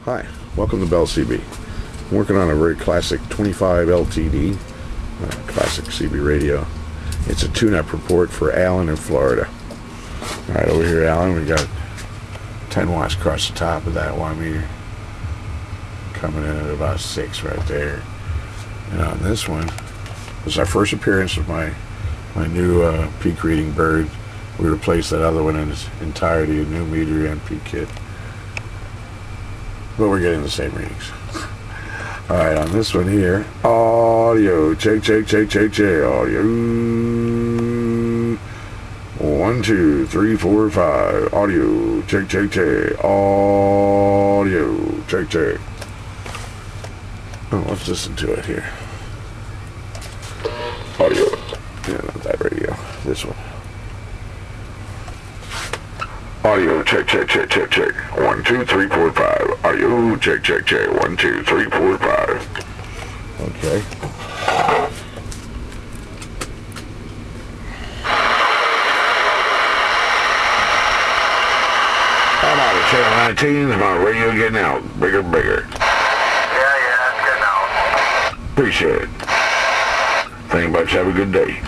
Hi, welcome to Bell CB. I'm working on a very classic 25LTD, classic CB radio. It's a tune-up report for Allen in Florida. Alright, over here Allen, we got 10 watts across the top of that 1 meter. Coming in at about 6 right there. And on this one, this is our first appearance of my new peak reading bird. We replaced that other one in its entirety, a new meter and peak kit. But we're getting the same readings. Alright, on this one here, audio, check, audio. 1, 2, 3, 4, 5, audio, check, audio, check. Oh, let's listen to it here. Audio, yeah, not that radio, this one. Audio, check. 1, 2, 3, 4, 5. Audio, check. 1, 2, 3, 4, 5. Okay. I'm out of channel 19. My radio getting out. Bigger. Yeah, it's getting out. Appreciate it. Thank you much. Have a good day.